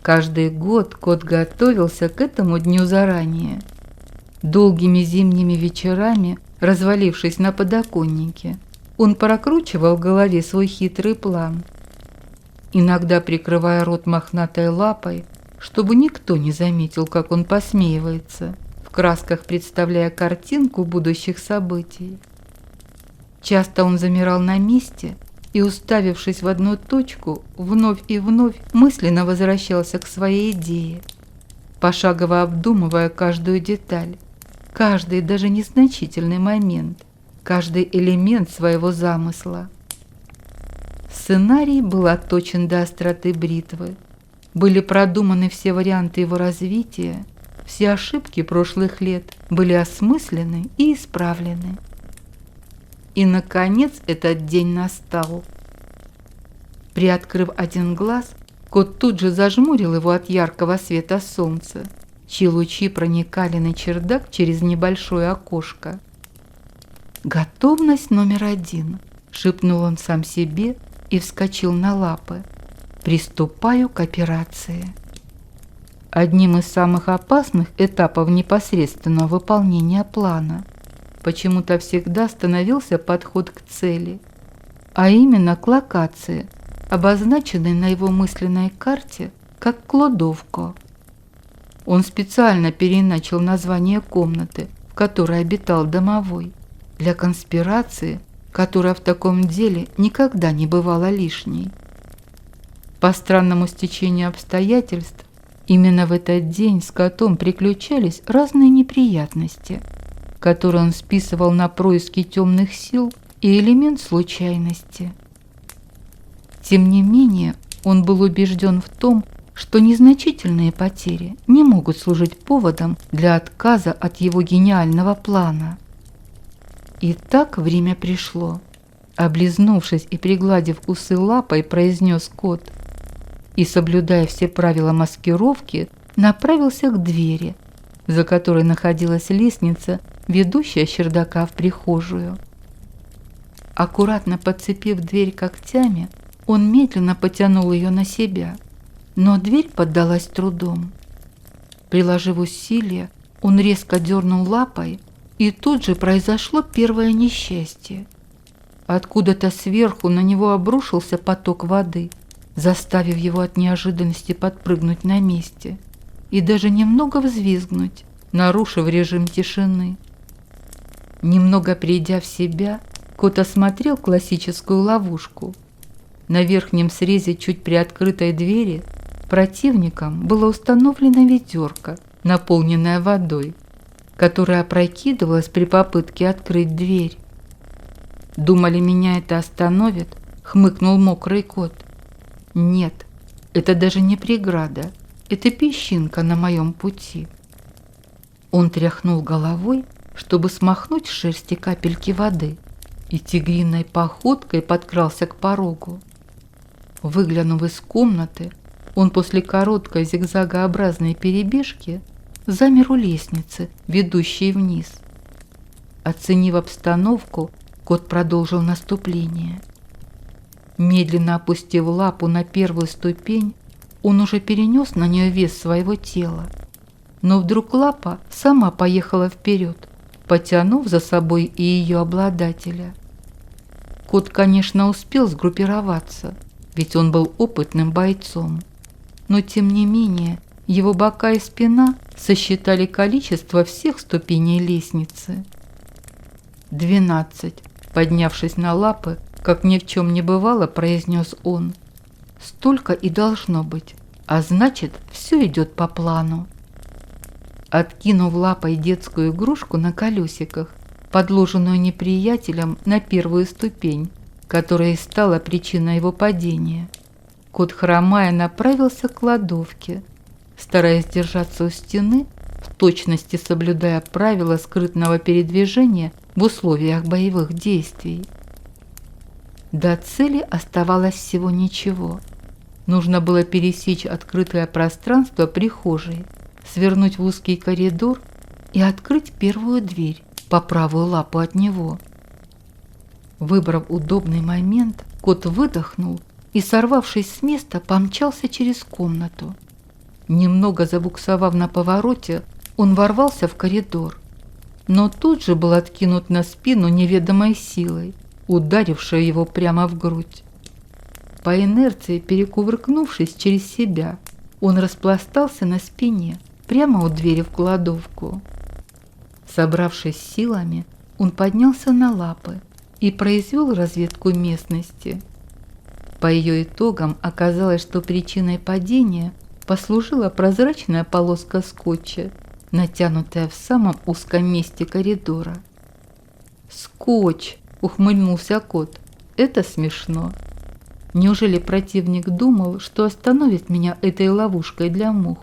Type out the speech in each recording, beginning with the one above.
Каждый год кот готовился к этому дню заранее. Долгими зимними вечерами, развалившись на подоконнике, он прокручивал в голове свой хитрый план, иногда прикрывая рот мохнатой лапой, чтобы никто не заметил, как он посмеивается, в красках представляя картинку будущих событий. Часто он замирал на месте и, уставившись в одну точку, вновь и вновь мысленно возвращался к своей идее, пошагово обдумывая каждую деталь, каждый даже незначительный момент, каждый элемент своего замысла. Сценарий был отточен до остроты бритвы, были продуманы все варианты его развития, все ошибки прошлых лет были осмыслены и исправлены. И, наконец, этот день настал. Приоткрыв один глаз, кот тут же зажмурил его от яркого света солнца, чьи лучи проникали на чердак через небольшое окошко. «Готовность номер 1», — шепнул он сам себе и вскочил на лапы. «Приступаю к операции». Одним из самых опасных этапов непосредственного выполнения плана почему-то всегда становился подход к цели, а именно к локации, обозначенной на его мысленной карте как кладовка. Он специально переиначил название комнаты, в которой обитал домовой, для конспирации, которая в таком деле никогда не бывала лишней. По странному стечению обстоятельств, именно в этот день с котом приключались разные неприятности, которые он списывал на происки темных сил и элемент случайности. Тем не менее, он был убежден в том, что незначительные потери не могут служить поводом для отказа от его гениального плана. И так время пришло. Облизнувшись и пригладив усы лапой, произнес кот и, соблюдая все правила маскировки, направился к двери, за которой находилась лестница, ведущая с чердака в прихожую. Аккуратно подцепив дверь когтями, он медленно потянул ее на себя, но дверь поддалась трудом. Приложив усилия, он резко дернул лапой, и тут же произошло первое несчастье. Откуда-то сверху на него обрушился поток воды, заставив его от неожиданности подпрыгнуть на месте и даже немного взвизгнуть, нарушив режим тишины. Немного придя в себя, кот осмотрел классическую ловушку. На верхнем срезе чуть приоткрытой двери противником было установлено ведерко, наполненное водой, которая опрокидывалась при попытке открыть дверь. «Думали, меня это остановит?» — хмыкнул мокрый кот. «Нет, это даже не преграда, это песчинка на моем пути». Он тряхнул головой, чтобы смахнуть с шерсти капельки воды, и тигриной походкой подкрался к порогу. Выглянув из комнаты, он после короткой зигзагообразной перебежки замер у лестницы, ведущей вниз. Оценив обстановку, кот продолжил наступление. Медленно опустив лапу на первую ступень, он уже перенес на нее вес своего тела. Но вдруг лапа сама поехала вперед, потянув за собой и ее обладателя. Кот, конечно, успел сгруппироваться, ведь он был опытным бойцом. Но, тем не менее, его бока и спина сосчитали количество всех ступеней лестницы. 12. Поднявшись на лапы, как ни в чем не бывало, произнес он. Столько и должно быть, а значит, все идет по плану. Откинув лапой детскую игрушку на колесиках, подложенную неприятелем на первую ступень, которая и стала причиной его падения, кот, хромая, направился к кладовке, стараясь держаться у стены, в точности соблюдая правила скрытного передвижения в условиях боевых действий. До цели оставалось всего ничего. Нужно было пересечь открытое пространство прихожей, свернуть в узкий коридор и открыть первую дверь по правую лапу от него. Выбрав удобный момент, кот выдохнул и, сорвавшись с места, помчался через комнату. Немного забуксовав на повороте, он ворвался в коридор, но тут же был откинут на спину неведомой силой, ударившей его прямо в грудь. По инерции, перекувыркнувшись через себя, он распластался на спине, прямо у двери в кладовку. Собравшись силами, он поднялся на лапы и произвел разведку местности. По ее итогам оказалось, что причиной падения послужила прозрачная полоска скотча, натянутая в самом узком месте коридора. «Скотч!» – ухмыльнулся кот. «Это смешно. Неужели противник думал, что остановит меня этой ловушкой для мух?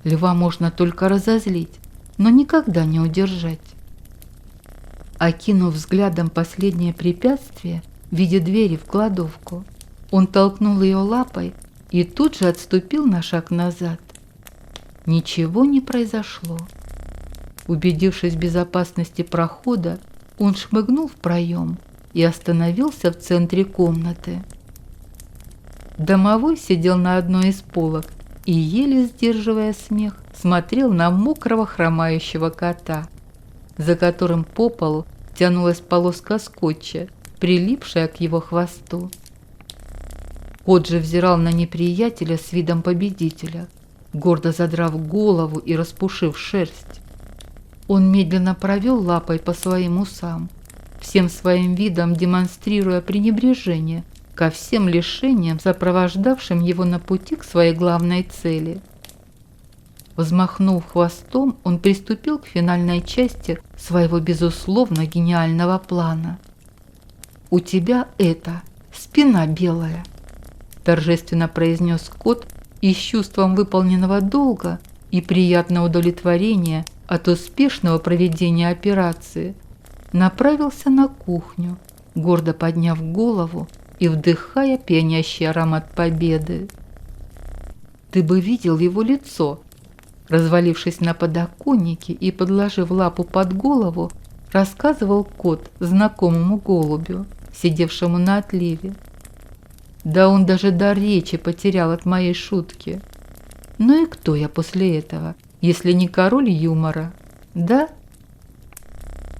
Льва можно только разозлить, но никогда не удержать». Окинув взглядом последнее препятствие в виде двери в кладовку, он толкнул ее лапой и тут же отступил на шаг назад. Ничего не произошло. Убедившись в безопасности прохода, он шмыгнул в проем и остановился в центре комнаты. Домовой сидел на одной из полок и, еле сдерживая смех, смотрел на мокрого хромающего кота, за которым по полу тянулась полоска скотча, прилипшая к его хвосту. Кот же взирал на неприятеля с видом победителя, гордо задрав голову и распушив шерсть. Он медленно провел лапой по своим усам, всем своим видом демонстрируя пренебрежение ко всем лишениям, сопровождавшим его на пути к своей главной цели. Взмахнув хвостом, он приступил к финальной части своего безусловно гениального плана. «У тебя это, спина белая», – торжественно произнес кот и с чувством выполненного долга и приятного удовлетворения от успешного проведения операции направился на кухню, гордо подняв голову и вдыхая пьянящий аромат победы. Ты бы видел его лицо. Развалившись на подоконнике и подложив лапу под голову, рассказывал кот знакомому голубю, сидевшему на отливе. Да он даже дар речи потерял от моей шутки. Ну и кто я после этого, если не король юмора, да?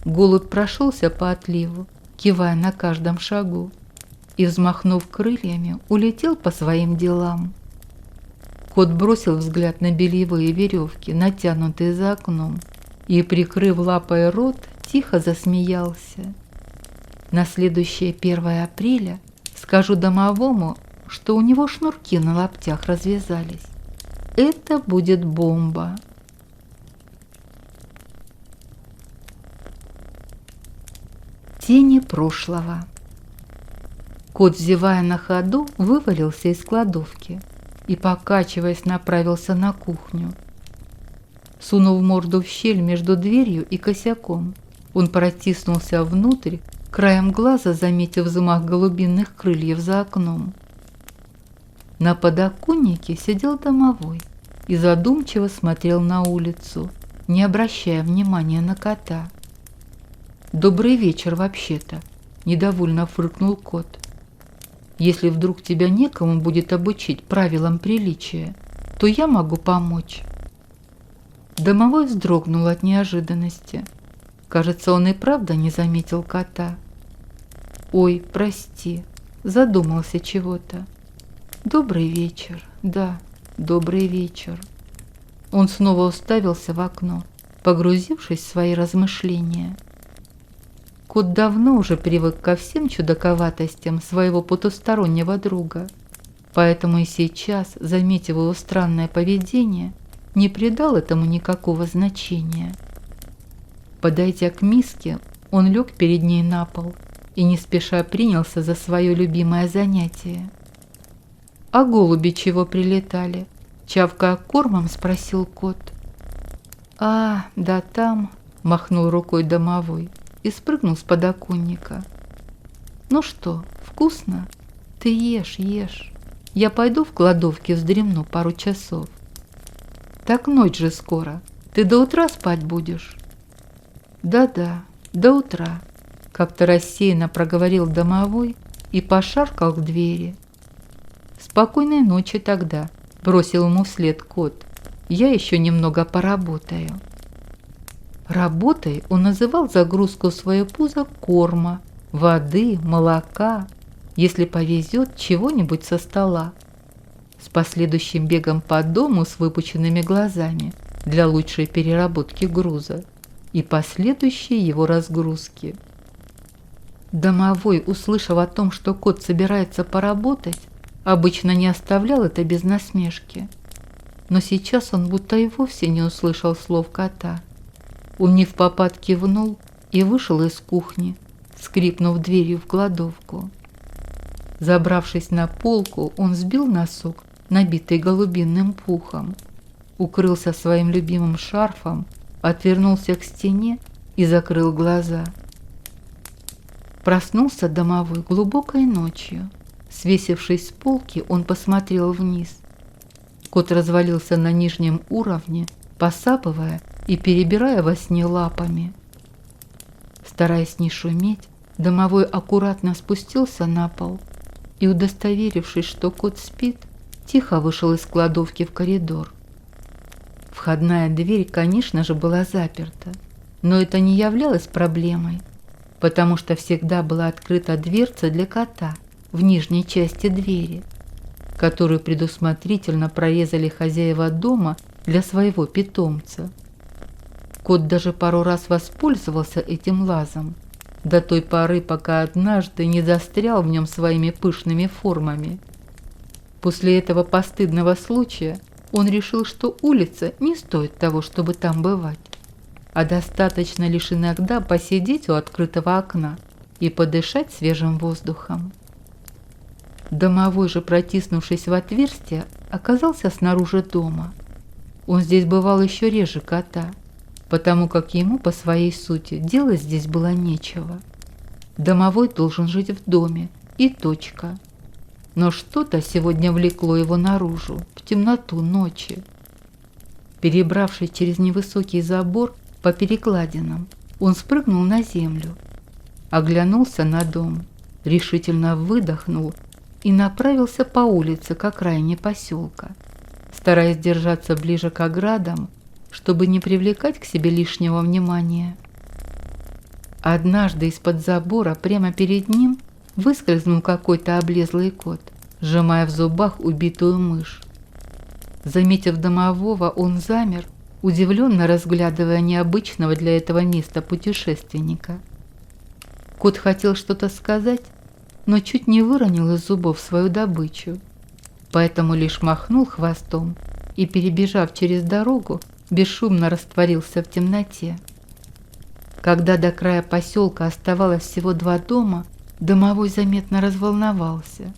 Голубь прошелся по отливу, кивая на каждом шагу, и, взмахнув крыльями, улетел по своим делам. Кот бросил взгляд на бельевые веревки, натянутые за окном, и, прикрыв лапой рот, тихо засмеялся. На следующее 1 апреля скажу домовому, что у него шнурки на лаптях развязались. Это будет бомба. Тени прошлого. Кот, зевая на ходу, вывалился из кладовки и, покачиваясь, направился на кухню. Сунув морду в щель между дверью и косяком, он протиснулся внутрь, краем глаза заметив взмах голубиных крыльев за окном. На подоконнике сидел домовой и задумчиво смотрел на улицу, не обращая внимания на кота. «Добрый вечер, вообще-то», – недовольно фыркнул кот. «Если вдруг тебя некому будет обучить правилам приличия, то я могу помочь». Домовой вздрогнул от неожиданности. Кажется, он и правда не заметил кота. «Ой, прости, задумался чего-то. Добрый вечер, да, добрый вечер». Он снова уставился в окно, погрузившись в свои размышления. Кот давно уже привык ко всем чудаковатостям своего потустороннего друга, поэтому и сейчас, заметив его странное поведение, не придал этому никакого значения. Подойдя к миске, он лег перед ней на пол и не спеша принялся за свое любимое занятие. «А голуби чего прилетали?» – чавкая кормом, спросил кот. «А, да там», – махнул рукой домовой и спрыгнул с подоконника. «Ну что, вкусно? Ты ешь, ешь. Я пойду в кладовке вздремну пару часов». «Так ночь же скоро. Ты до утра спать будешь?» «Да-да, до утра», – как-то рассеянно проговорил домовой и пошаркал к двери. «Спокойной ночи тогда, бросил ему вслед кот. «Я еще немного поработаю». Работой он называл загрузку в свое пузо корма, воды, молока, если повезет, чего-нибудь со стола, с последующим бегом по дому с выпученными глазами для лучшей переработки груза и последующей его разгрузки. Домовой, услышав о том, что кот собирается поработать, обычно не оставлял это без насмешки. Но сейчас он будто и вовсе не услышал слов кота. Он невпопад кивнул и вышел из кухни, скрипнув дверью в кладовку. Забравшись на полку, он сбил носок, набитый голубиным пухом, укрылся своим любимым шарфом, отвернулся к стене и закрыл глаза. Проснулся домовой глубокой ночью. Свесившись с полки, он посмотрел вниз. Кот развалился на нижнем уровне, посапывая и перебирая во сне лапами. Стараясь не шуметь, домовой аккуратно спустился на пол и, удостоверившись, что кот спит, тихо вышел из кладовки в коридор. Входная дверь, конечно же, была заперта, но это не являлось проблемой, потому что всегда была открыта дверца для кота в нижней части двери, которую предусмотрительно прорезали хозяева дома для своего питомца. Кот даже пару раз воспользовался этим лазом, до той поры, пока однажды не застрял в нем своими пышными формами. После этого постыдного случая он решил, что улица не стоит того, чтобы там бывать, а достаточно лишь иногда посидеть у открытого окна и подышать свежим воздухом. Домовой же, протиснувшись в отверстие, оказался снаружи дома. Он здесь бывал еще реже кота, потому как ему по своей сути делать здесь было нечего. Домовой должен жить в доме, и точка. Но что-то сегодня влекло его наружу, в темноту ночи. Перебравшись через невысокий забор по перекладинам, он спрыгнул на землю, оглянулся на дом, решительно выдохнул и направился по улице к окраине поселка, стараясь держаться ближе к оградам, чтобы не привлекать к себе лишнего внимания. Однажды из-под забора прямо перед ним выскользнул какой-то облезлый кот, сжимая в зубах убитую мышь. Заметив домового, он замер, удивленно разглядывая необычного для этого места путешественника. Кот хотел что-то сказать, но чуть не выронил из зубов свою добычу, поэтому лишь махнул хвостом и, перебежав через дорогу, бесшумно растворился в темноте. Когда до края поселка оставалось всего 2 дома, домовой заметно разволновался.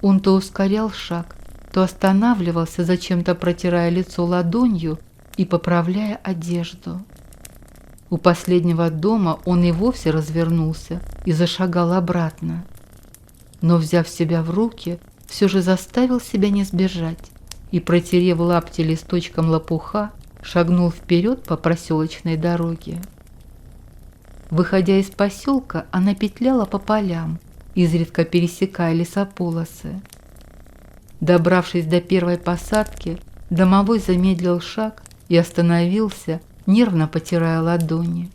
Он то ускорял шаг, то останавливался, зачем-то протирая лицо ладонью и поправляя одежду. У последнего дома он и вовсе развернулся и зашагал обратно. Но, взяв себя в руки, все же заставил себя не сбежать и, протерев лапти листочком лопуха, шагнул вперед по проселочной дороге. Выходя из поселка, она петляла по полям, изредка пересекая лесополосы. Добравшись до первой посадки, домовой замедлил шаг и остановился, нервно потирая ладони.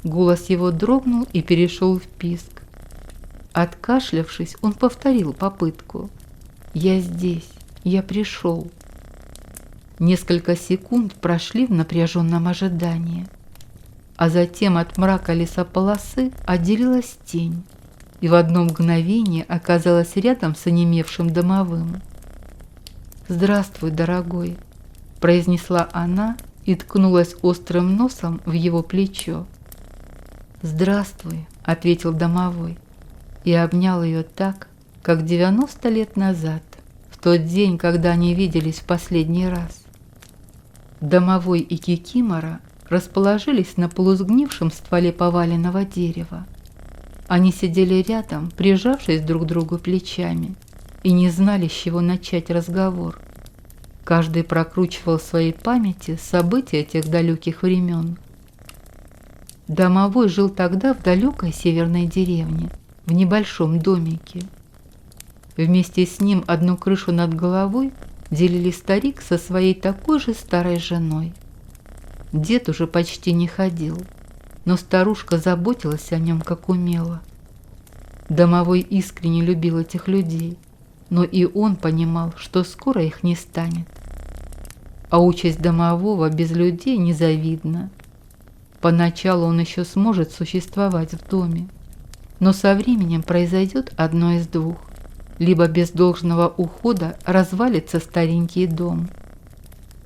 Голос его дрогнул и перешел в писк. Откашлявшись, он повторил попытку. «Я здесь, я пришел». Несколько секунд прошли в напряженном ожидании, а затем от мрака лесополосы отделилась тень и в одно мгновение оказалась рядом с онемевшим домовым. «Здравствуй, дорогой», – произнесла она и ткнулась острым носом в его плечо. «Здравствуй», – ответил домовой и обнял ее так, как 90 лет назад, в тот день, когда они виделись в последний раз. Домовой и Кикимора расположились на полусгнившем стволе поваленного дерева. Они сидели рядом, прижавшись друг к другу плечами, и не знали, с чего начать разговор. Каждый прокручивал в своей памяти события тех далеких времен. Домовой жил тогда в далекой северной деревне, в небольшом домике. Вместе с ним одну крышу над головой делили старик со своей такой же старой женой. Дед уже почти не ходил, но старушка заботилась о нем как умела. Домовой искренне любил этих людей, но и он понимал, что скоро их не станет. А участь домового без людей незавидна. Поначалу он еще сможет существовать в доме, но со временем произойдет одно из двух. Либо без должного ухода развалится старенький дом,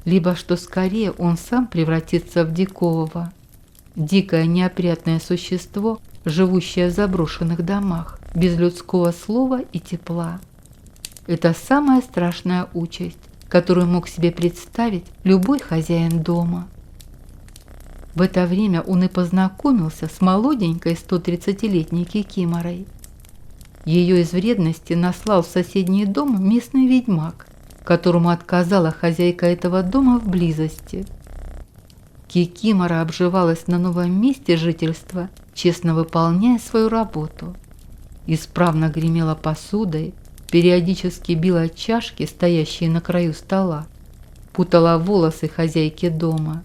либо, что скорее, он сам превратится в дикового, дикое неопрятное существо, живущее в заброшенных домах, без людского слова и тепла. Это самая страшная участь, которую мог себе представить любой хозяин дома. В это время он и познакомился с молоденькой 130-летней кикиморой. Ее из вредности наслал в соседний дом местный ведьмак, которому отказала хозяйка этого дома в близости. Кикимора обживалась на новом месте жительства, честно выполняя свою работу. Исправно гремела посудой, периодически била чашки, стоящие на краю стола, путала волосы хозяйки дома.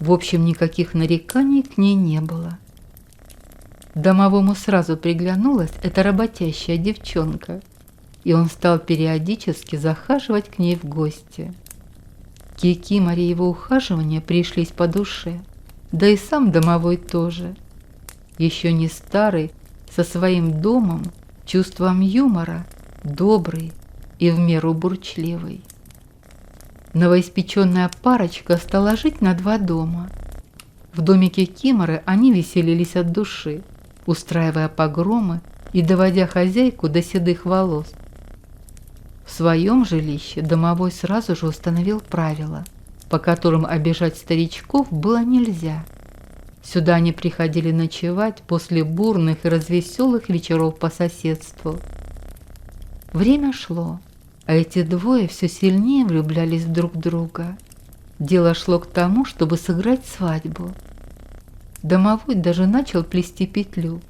В общем, никаких нареканий к ней не было. Домовому сразу приглянулась эта работящая девчонка, и он стал периодически захаживать к ней в гости. Кикиморе его ухаживания пришлись по душе, да и сам домовой тоже. Еще не старый, со своим домом, чувством юмора, добрый и в меру бурчливый. Новоиспеченная парочка стала жить на два дома. В доме Кикиморы они веселились от души, устраивая погромы и доводя хозяйку до седых волос. В своем жилище домовой сразу же установил правила, по которым обижать старичков было нельзя. Сюда они приходили ночевать после бурных и развеселых вечеров по соседству. Время шло, а эти двое все сильнее влюблялись друг в друга. Дело шло к тому, чтобы сыграть свадьбу. Домовой даже начал плести петлю,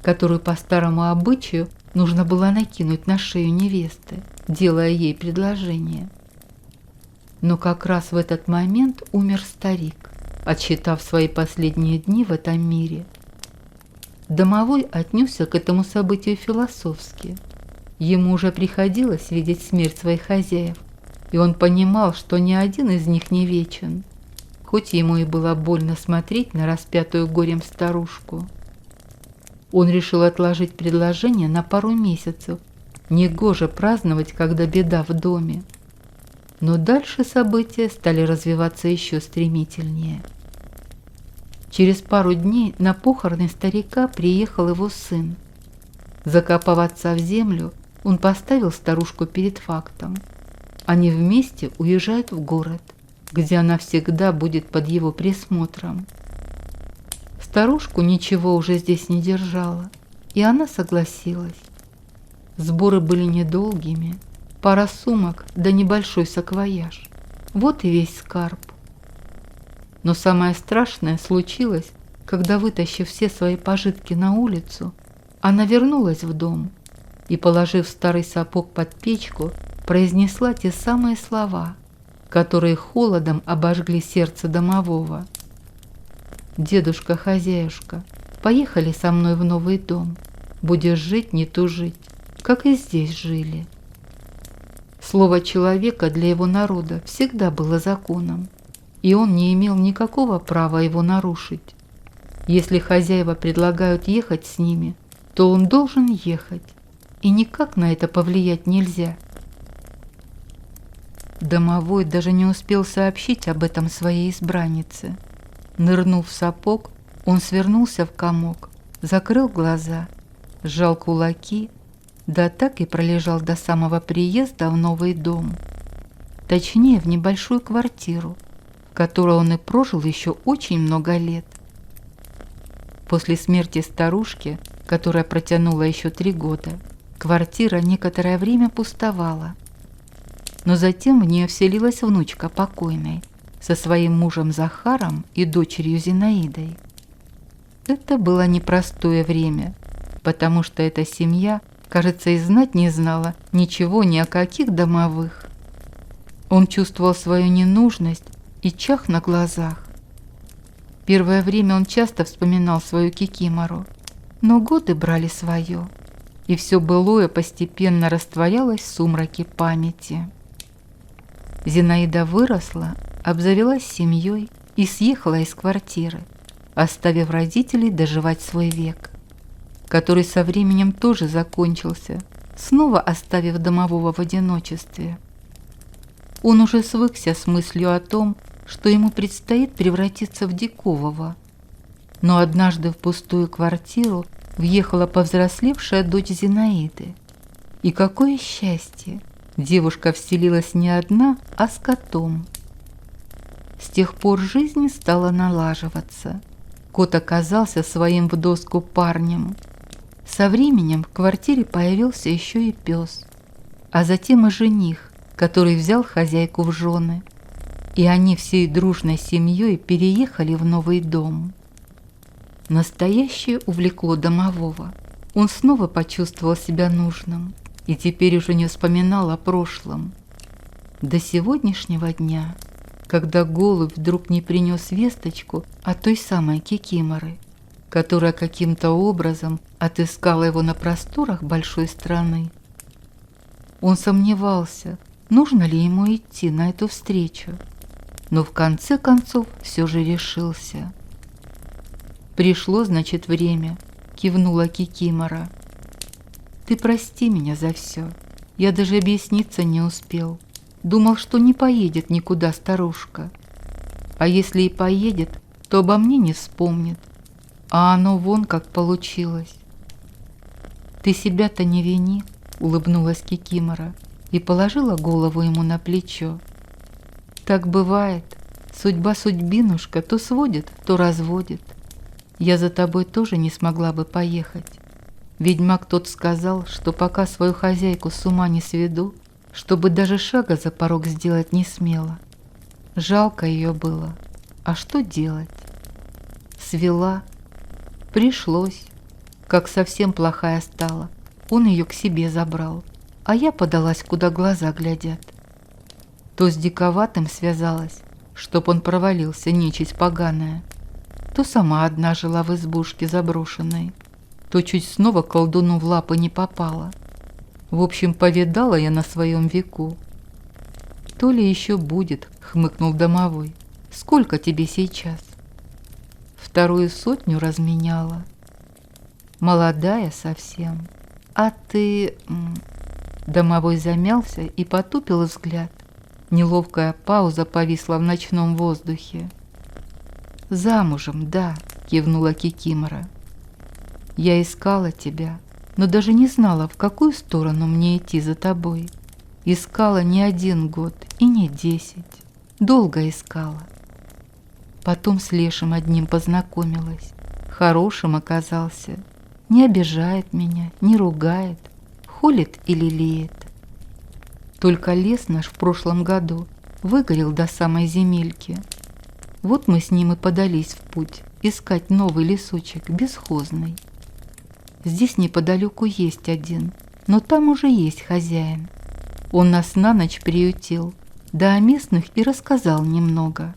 которую по старому обычаю нужно было накинуть на шею невесты, делая ей предложение. Но как раз в этот момент умер старик, отсчитав свои последние дни в этом мире. Домовой отнесся к этому событию философски. Ему уже приходилось видеть смерть своих хозяев, и он понимал, что ни один из них не вечен, хоть ему и было больно смотреть на распятую горем старушку. Он решил отложить предложение на пару месяцев. Негоже праздновать, когда беда в доме. Но дальше события стали развиваться еще стремительнее. Через пару дней на похороны старика приехал его сын. Закопав отца в землю, он поставил старушку перед фактом. Они вместе уезжают в город, где она всегда будет под его присмотром. Старушку ничего уже здесь не держало, и она согласилась. Сборы были недолгими, пара сумок да небольшой саквояж. Вот и весь скарб. Но самое страшное случилось, когда, вытащив все свои пожитки на улицу, она вернулась в дом и, положив старый сапог под печку, произнесла те самые слова, которые холодом обожгли сердце домового. «Дедушка-хозяюшка, поехали со мной в новый дом. Будешь жить, не тужить, как и здесь жили». Слово человека для его народа всегда было законом, и он не имел никакого права его нарушить. Если хозяева предлагают ехать с ними, то он должен ехать, и никак на это повлиять нельзя. Домовой даже не успел сообщить об этом своей избраннице. Нырнув в сапог, он свернулся в комок, закрыл глаза, сжал кулаки, да так и пролежал до самого приезда в новый дом. Точнее, в небольшую квартиру, в которой он и прожил еще очень много лет. После смерти старушки, которая протянула еще 3 года, квартира некоторое время пустовала. Но затем в нее вселилась внучка покойной со своим мужем Захаром и дочерью Зинаидой. Это было непростое время, потому что эта семья кажется, и знать не знала ничего ни о каких домовых. Он чувствовал свою ненужность и чах на глазах. Первое время он часто вспоминал свою кикимору, но годы брали свое, и все былое постепенно растворялось в сумраке памяти. Зинаида выросла, обзавелась семьей и съехала из квартиры, оставив родителей доживать свой век, который со временем тоже закончился, снова оставив домового в одиночестве. Он уже свыкся с мыслью о том, что ему предстоит превратиться в дикового. Но однажды в пустую квартиру въехала повзрослевшая дочь Зинаиды. И какое счастье! Девушка вселилась не одна, а с котом. С тех пор жизнь стала налаживаться. Кот оказался своим в доску парнем. Со временем в квартире появился еще и пес, а затем и жених, который взял хозяйку в жены. И они всей дружной семьей переехали в новый дом. Настоящее увлекло домового. Он снова почувствовал себя нужным и теперь уже не вспоминал о прошлом. До сегодняшнего дня, когда голубь вдруг не принес весточку от той самой кикиморы, которая каким-то образом отыскала его на просторах большой страны. Он сомневался, нужно ли ему идти на эту встречу, но в конце концов все же решился. «Пришло, значит, время», — кивнула кикимора. «Ты прости меня за все. Я даже объясниться не успел. Думал, что не поедет никуда старушка. А если и поедет, то обо мне не вспомнит. А оно вон как получилось». «Ты себя-то не вини», — улыбнулась кикимора и положила голову ему на плечо. «Так бывает. Судьба судьбинушка то сводит, то разводит. Я за тобой тоже не смогла бы поехать. Ведьмак тот сказал, что пока свою хозяйку с ума не сведу, чтобы даже шага за порог сделать не смела. Жалко ее было. А что делать? Свела. Пришлось. Как совсем плохая стала, он ее к себе забрал, а я подалась, куда глаза глядят. То с диковатым связалась, чтоб он провалился, нечисть поганая, то сама одна жила в избушке заброшенной, то чуть снова колдуну в лапы не попала. В общем, повидала я на своем веку. «То ли еще будет», — хмыкнул домовой. «Сколько тебе сейчас?» «2 сотню разменяла. Молодая совсем. А ты...» Домовой замялся и потупил взгляд. Неловкая пауза повисла в ночном воздухе. «Замужем, да», — кивнула кикимора. «Я искала тебя, но даже не знала, в какую сторону мне идти за тобой. Искала не 1 год и не 10. Долго искала. Потом с Лешим одним познакомилась. Хорошим оказался. Не обижает меня, не ругает, холит и лелеет. Только лес наш в прошлом году выгорел до самой земельки. Вот мы с ним и подались в путь искать новый лесочек бесхозный. Здесь неподалеку есть один, но там уже есть хозяин. Он нас на ночь приютил, да о местных и рассказал немного.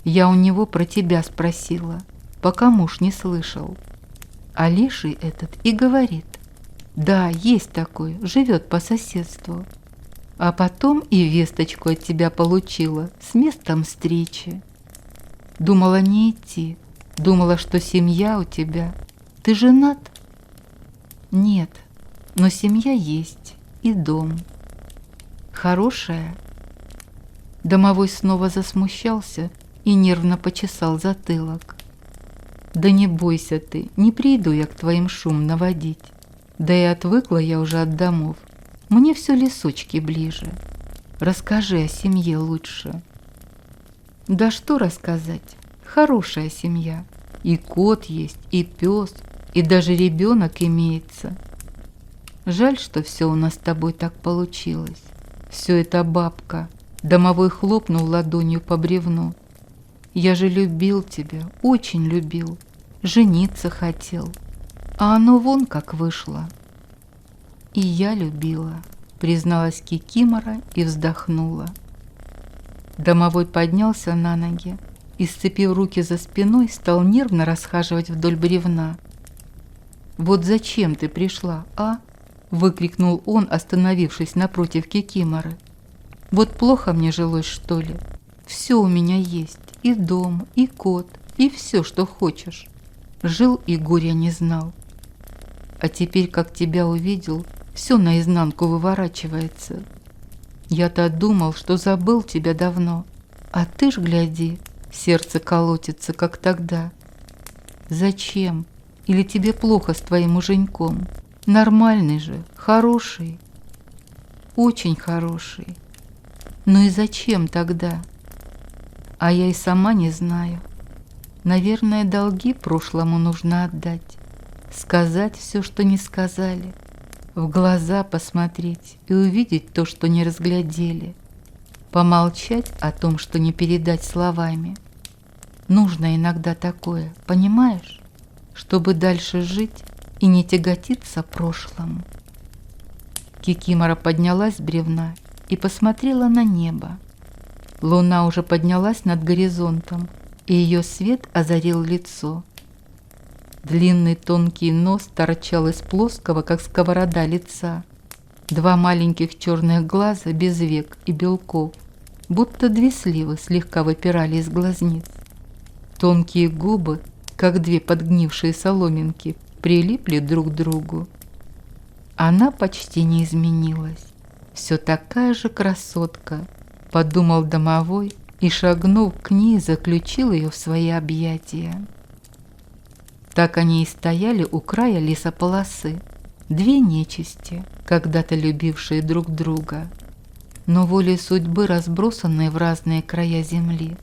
Я у него про тебя спросила, пока муж не слышал. А леший этот и говорит: да, есть такой, живет по соседству. А потом и весточку от тебя получила с местом встречи. Думала не идти, думала, что семья у тебя. Ты женат? Нет, но семья есть и дом. Хорошая? Домовой снова засмущался и нервно почесал затылок. Да не бойся ты, не приду я к твоим шум наводить. Да и отвыкла я уже от домов. Мне все лесочки ближе. Расскажи о семье лучше. Да что рассказать? Хорошая семья. И кот есть, и пес, и даже ребенок имеется. Жаль, что все у нас с тобой так получилось. Все это бабка. Домовой хлопнул ладонью по бревну. Я же любил тебя, очень любил. Жениться хотел. А оно вон как вышло. «И я любила», — призналась Кикимора и вздохнула. Домовой поднялся на ноги и, сцепив руки за спиной, стал нервно расхаживать вдоль бревна. «Вот зачем ты пришла, а?» — выкрикнул он, остановившись напротив Кикиморы. «Вот плохо мне жилось, что ли? Все у меня есть, и дом, и кот, и все, что хочешь. Жил и горя не знал. А теперь, как тебя увидел, все наизнанку выворачивается. Я-то думал, что забыл тебя давно, а ты ж, гляди, сердце колотится, как тогда. Зачем? Или тебе плохо с твоим муженьком? Нормальный же, хороший, очень хороший. Ну и зачем тогда? А я и сама не знаю. Наверное, долги прошлому нужно отдать, сказать все, что не сказали, в глаза посмотреть и увидеть то, что не разглядели, помолчать о том, что не передать словами. Нужно иногда такое, понимаешь, чтобы дальше жить и не тяготиться прошлым. Кикимора поднялась с бревна и посмотрела на небо. Луна уже поднялась над горизонтом, и ее свет озарил лицо. Длинный тонкий нос торчал из плоского, как сковорода, лица. Два маленьких черных глаза без век и белков, будто две сливы, слегка выпирали из глазниц. Тонкие губы, как две подгнившие соломинки, прилипли друг к другу. Она почти не изменилась. Все такая же красотка, подумал домовой и, шагнув к ней, заключил ее в свои объятия. Так они и стояли у края лесополосы, две нечисти, когда-то любившие друг друга, но волей судьбы разбросанные в разные края земли.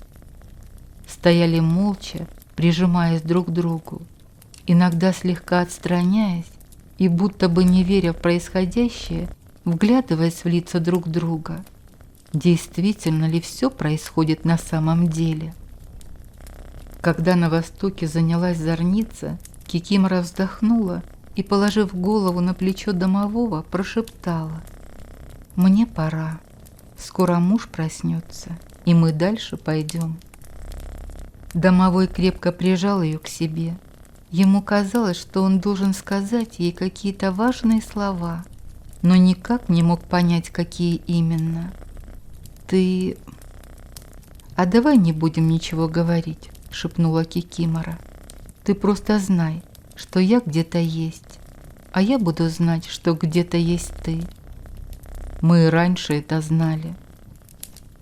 Стояли молча, прижимаясь друг к другу, иногда слегка отстраняясь и, будто бы не веря в происходящее, вглядываясь в лица друг друга. Действительно ли все происходит на самом деле? Когда на востоке занялась зорница, Кикимора вздохнула и, положив голову на плечо домового, прошептала: «Мне пора. Скоро муж проснется, и мы дальше пойдем». Домовой крепко прижал ее к себе. Ему казалось, что он должен сказать ей какие-то важные слова, но никак не мог понять, какие именно. «Ты...» «А давай не будем ничего говорить», — шепнула Кикимора. «Ты просто знай, что я где-то есть, а я буду знать, что где-то есть ты». Мы и раньше это знали.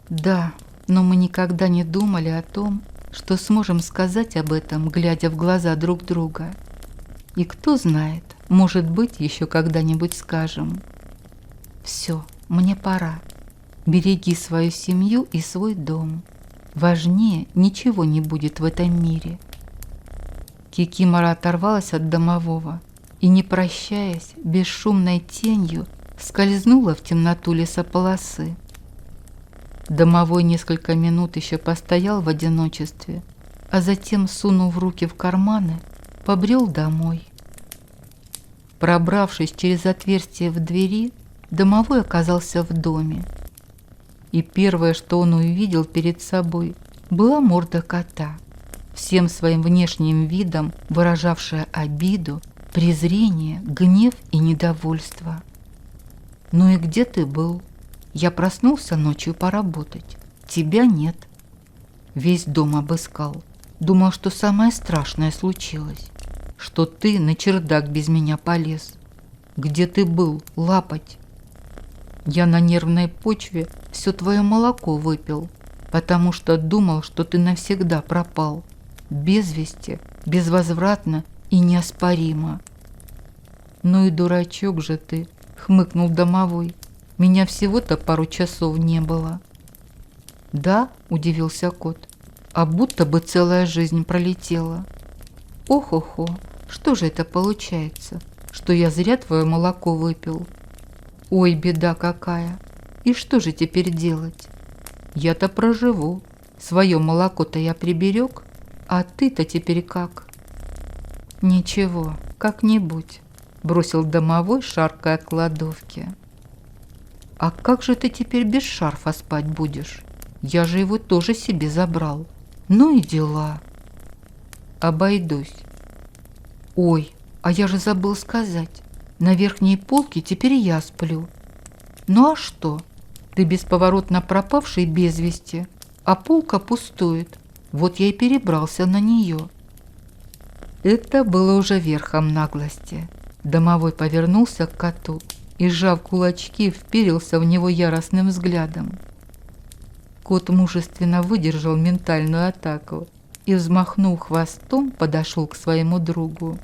Да, но мы никогда не думали о том, что сможем сказать об этом, глядя в глаза друг друга. И кто знает, может быть, еще когда-нибудь скажем. Все, мне пора. Береги свою семью и свой дом. Важнее ничего не будет в этом мире. Кикимора оторвалась от домового и, не прощаясь, бесшумной тенью скользнула в темноту лесополосы. Домовой несколько минут еще постоял в одиночестве, а затем, сунув руки в карманы, побрел домой. Пробравшись через отверстие в двери, домовой оказался в доме. И первое, что он увидел перед собой, была морда кота, всем своим внешним видом выражавшая обиду, презрение, гнев и недовольство. «Ну и где ты был? Я проснулся ночью поработать. Тебя нет». Весь дом обыскал. Думал, что самое страшное случилось, что ты на чердак без меня полез. Где ты был, лапоть? Я на нервной почве все твое молоко выпил, потому что думал, что ты навсегда пропал. Без вести, безвозвратно и неоспоримо. «Ну и дурачок же ты», — хмыкнул домовой. «Меня всего-то пару часов не было». «Да?» — удивился кот. «А будто бы целая жизнь пролетела». «Ох-охо, что же это получается, что я зря твое молоко выпил? Ой, беда какая! И что же теперь делать? Я-то проживу, свое молоко-то я приберег, а ты-то теперь как?» «Ничего, как-нибудь», — бросил домовой, шаркая к кладовке. А как же ты теперь без шарфа спать будешь? Я же его тоже себе забрал. Ну и дела. Обойдусь. Ой, а я же забыл сказать. На верхней полке теперь я сплю. Ну а что? Ты бесповоротно пропавший без вести, а полка пустует. Вот я и перебрался на нее. Это было уже верхом наглости. Домовой повернулся к коту и, сжав кулачки, вперился в него яростным взглядом. Кот мужественно выдержал ментальную атаку и, взмахнув хвостом, подошел к своему другу.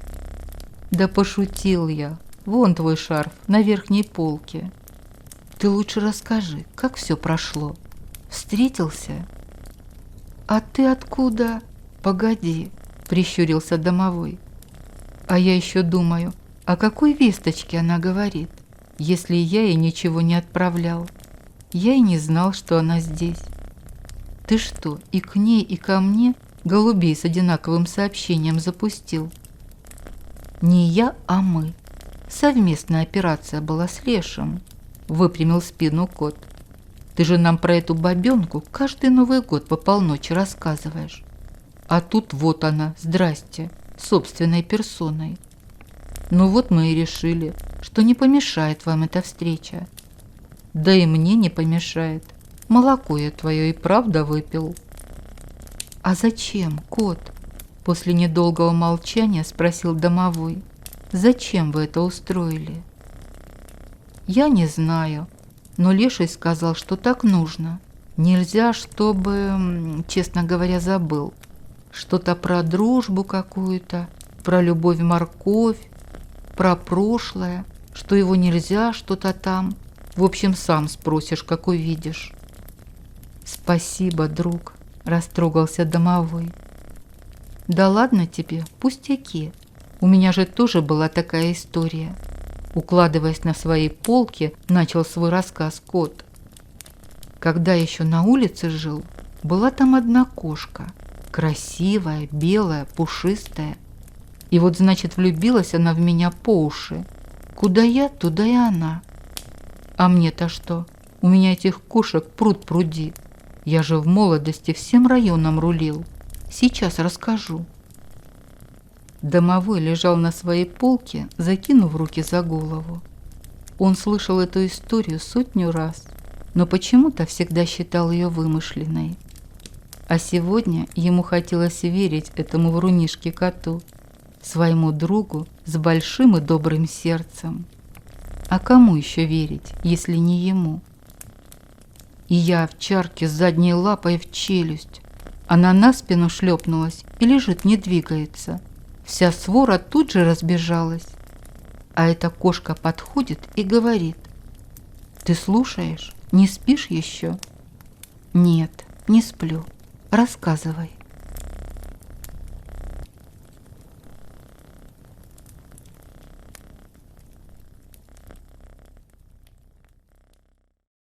«Да пошутил я. Вон твой шарф на верхней полке. Ты лучше расскажи, как все прошло. Встретился?» «А ты откуда?» «Погоди», — прищурился домовой. «А я еще думаю, о какой весточке она говорит, если я ей ничего не отправлял? Я и не знал, что она здесь. Ты что, и к ней, и ко мне голубей с одинаковым сообщением запустил?» «Не я, а мы. Совместная операция была с Лешем», — выпрямил спину кот. «Ты же нам про эту бабенку каждый Новый год по полночи рассказываешь. А тут вот она, здрасте, собственной персоной. Ну вот мы и решили, что не помешает вам эта встреча. Да и мне не помешает. Молоко я твое и правда выпил». «А зачем, кот?» После недолгого молчания спросил домовой. «Зачем вы это устроили?» «Я не знаю, но Леший сказал, что так нужно. Нельзя, чтобы, честно говоря, забыл. Что-то про дружбу какую-то, про любовь-морковь, про прошлое, что его нельзя, что-то там. В общем, сам спросишь, как увидишь». «Спасибо, друг», – растрогался домовой. «Да ладно тебе, пустяки. У меня же тоже была такая история». Укладываясь на своей полке, начал свой рассказ кот. «Когда еще на улице жил, была там одна кошка. Красивая, белая, пушистая. И вот, значит, влюбилась она в меня по уши. Куда я, туда и она. А мне-то что? У меня этих кошек пруд пруди. Я же в молодости всем районом рулил. Сейчас расскажу». Домовой лежал на своей полке, закинув руки за голову. Он слышал эту историю 100 раз, но почему-то всегда считал ее вымышленной. А сегодня ему хотелось верить этому врунишке-коту, своему другу с большим и добрым сердцем. А кому еще верить, если не ему? И я в чарке с задней лапой в челюсть. Она на спину шлепнулась и лежит, не двигается. Вся свора тут же разбежалась. А эта кошка подходит и говорит: «Ты слушаешь? Не спишь еще?» «Нет, не сплю. Рассказывай».